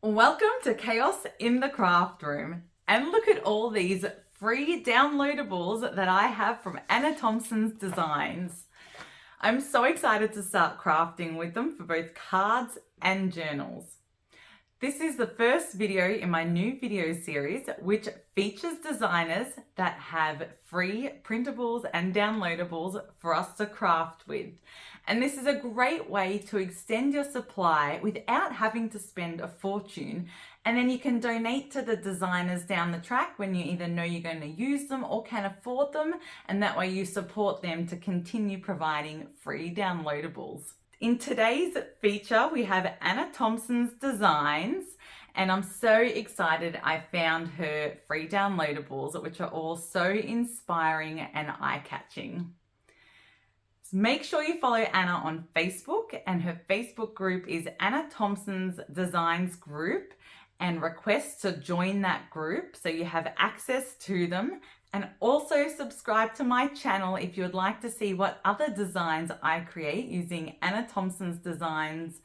Welcome to Chaos in the Craft Room. And look at all these free downloadables that I have from Anna Thompson's designs. I'm so excited to start crafting with them for both cards and journals. This is the first video in my new video series, which features designers that have free printables and downloadables for us to craft with. And this is a great way to extend your supply without having to spend a fortune. And then you can donate to the designers down the track when you either know you're going to use them or can afford them. And that way you support them to continue providing free downloadables. In today's feature, we have Anna Thompson's designs, and I'm so excited I found her free downloadables, which are all so inspiring and eye-catching. So make sure you follow Anna on Facebook, and her Facebook group is Anna Thompson's Designs Group, and request to join that group so you have access to them. And also subscribe to my channel if you would like to see what other designs I create using Anna Thompson's designs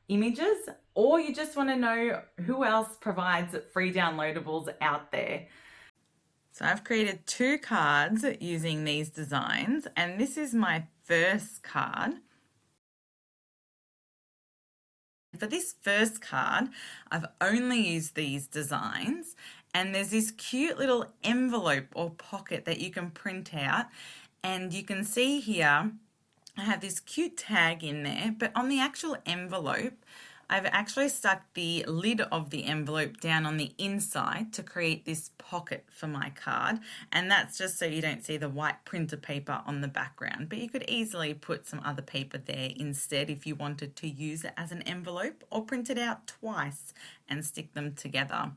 images, or you just want to know who else provides free downloadables out there. So I've created 2 cards using these designs, and this is my first card. For this first card, I've only used these designs, and there's this cute little envelope or pocket that you can print out, and you can see here I have this cute tag in there, but on the actual envelope I've actually stuck the lid of the envelope down on the inside to create this pocket for my card, and that's just so you don't see the white printer paper on the background, but you could easily put some other paper there instead if you wanted to use it as an envelope, or print it out twice and stick them together.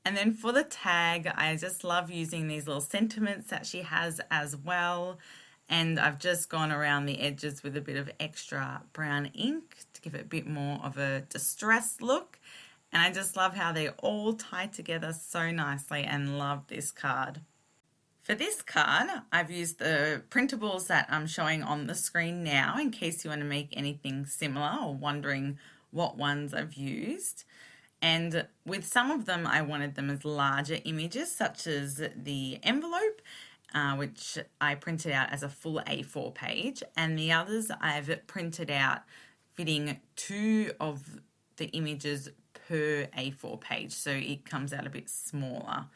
And then for the tag, I just love using these little sentiments that she has as well. And I've just gone around the edges with a bit of extra brown ink to give it a bit more of a distressed look. And I just love how they all tie together so nicely, and love this card. For this card, I've used the printables that I'm showing on the screen now in case you want to make anything similar or wondering what ones I've used. And with some of them, I wanted them as larger images, such as the envelope, which I printed out as a full A4 page, and the others I've printed out fitting 2 of the images per A4 page, so it comes out a bit smaller.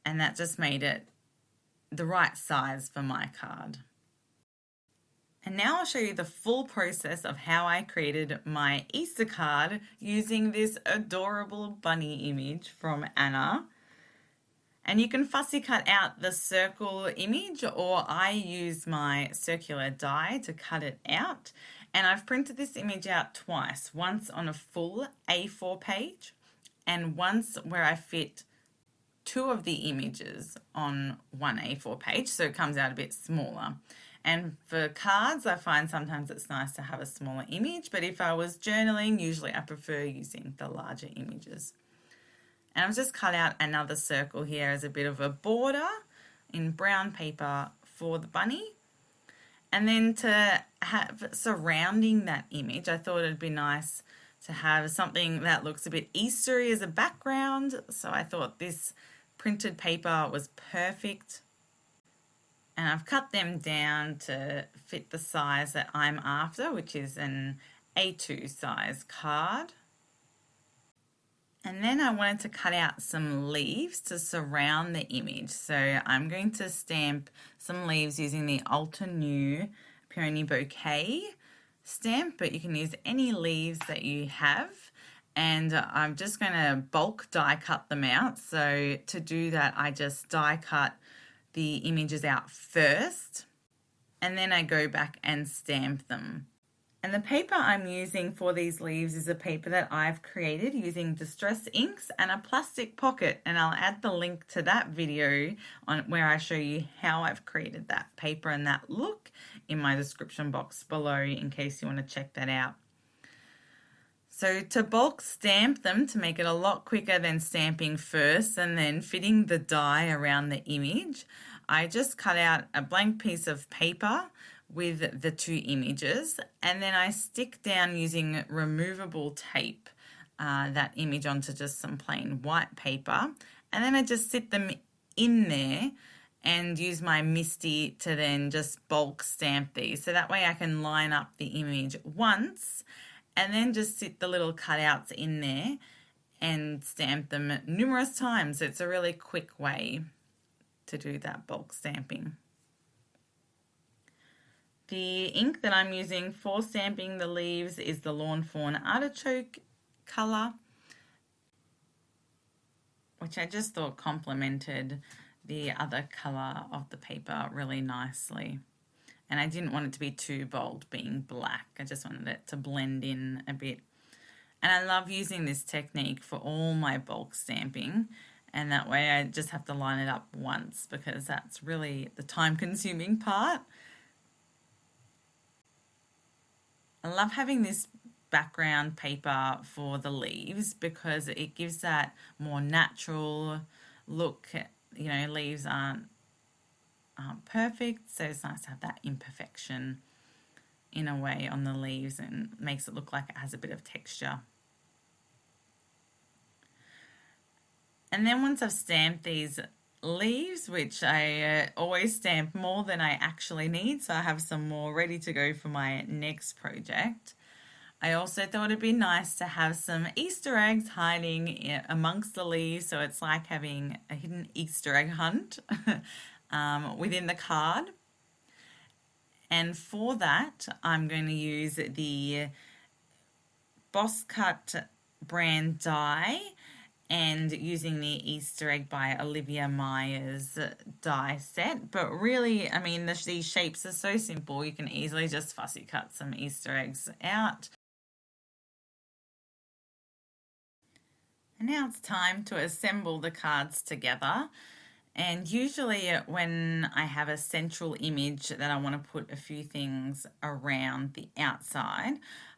And that just made it the right size for my card. And now I'll show you the full process of how I created my Easter card using this adorable bunny image from Anna. And you can fussy cut out the circle image, or I use my circular die to cut it out. And I've printed this image out twice, once on a full A4 page and once where I fit 2 of the images on one A4 page, so it comes out a bit smaller. And for cards, I find sometimes it's nice to have a smaller image, but if I was journaling, usually I prefer using the larger images. And I've just cut out another circle here as a bit of a border in brown paper for the bunny. And then to have surrounding that image, I thought it'd be nice to have something that looks a bit Eastery as a background. So I thought this printed paper was perfect. And I've cut them down to fit the size that I'm after, which is an A2 size card. And then I wanted to cut out some leaves to surround the image. So I'm going to stamp some leaves using the Altenew Peony Bouquet stamp, but you can use any leaves that you have. And I'm just going to bulk die cut them out. So to do that, I just die cut the images out first, and then I go back and stamp them. And the paper I'm using for these leaves is a paper that I've created using distress inks and a plastic pocket, and I'll add the link to that video on where I show you how I've created that paper and that look in my description box below in case you want to check that out. So to bulk stamp them, to make it a lot quicker than stamping first and then fitting the die around the image, I just cut out a blank piece of paper with the two images, and then I stick down using removable tape that image onto just some plain white paper, and then I just sit them in there and use my MISTI to then just bulk stamp these. So that way I can line up the image once and then just sit the little cutouts in there and stamp them numerous times. It's a really quick way to do that bulk stamping. The ink that I'm using for stamping the leaves is the Lawn Fawn Artichoke colour, which I just thought complemented the other colour of the paper really nicely. And I didn't want it to be too bold being black. I just wanted it to blend in a bit. And I love using this technique for all my bulk stamping. And that way I just have to line it up once, because that's really the time-consuming part. I love having this background paper for the leaves because it gives that more natural look. You know, leaves aren't perfect, so it's nice to have that imperfection in a way on the leaves and makes it look like it has a bit of texture. And then once I've stamped these leaves, which I always stamp more than I actually need, so I have some more ready to go for my next project, I also thought it'd be nice to have some Easter eggs hiding amongst the leaves, so it's like having a hidden Easter egg hunt within the card. And for that, I'm going to use the Bosskut brand die and using the Easter egg by Olivia Myers die set. But really, I mean, these shapes are so simple, you can easily just fussy cut some Easter eggs out. And now it's time to assemble the cards together. And usually when I have a central image that I want to put a few things around the outside,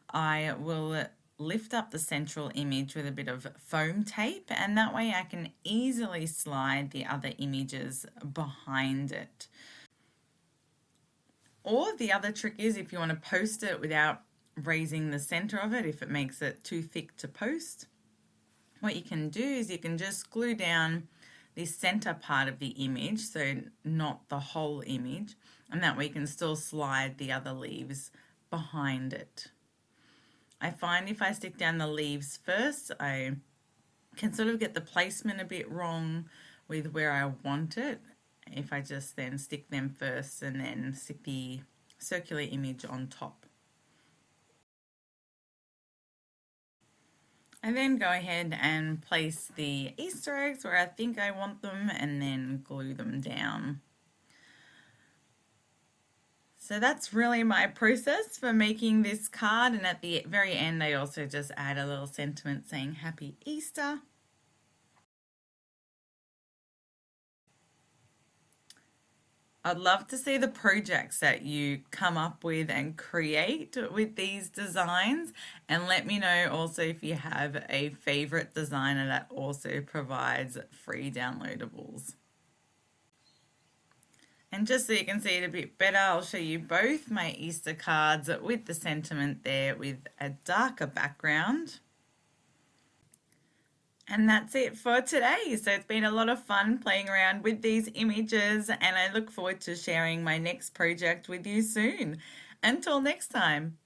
I will lift up the central image with a bit of foam tape, and that way I can easily slide the other images behind it. Or the other trick is, if you want to post it without raising the center of it, if it makes it too thick to post, what you can do is you can just glue down the center part of the image, so not the whole image, and that way you can still slide the other leaves behind it. I find if I stick down the leaves first, I can sort of get the placement a bit wrong with where I want it if I just then stick them first and then stick the circular image on top. I then go ahead and place the Easter eggs where I think I want them and then glue them down. So that's really my process for making this card, and at the very end I also just add a little sentiment saying Happy Easter. I'd love to see the projects that you come up with and create with these designs, and let me know also if you have a favorite designer that also provides free downloadables. And just so you can see it a bit better, I'll show you both my Easter cards with the sentiment there with a darker background. And that's it for today. So it's been a lot of fun playing around with these images, and I look forward to sharing my next project with you soon. Until next time.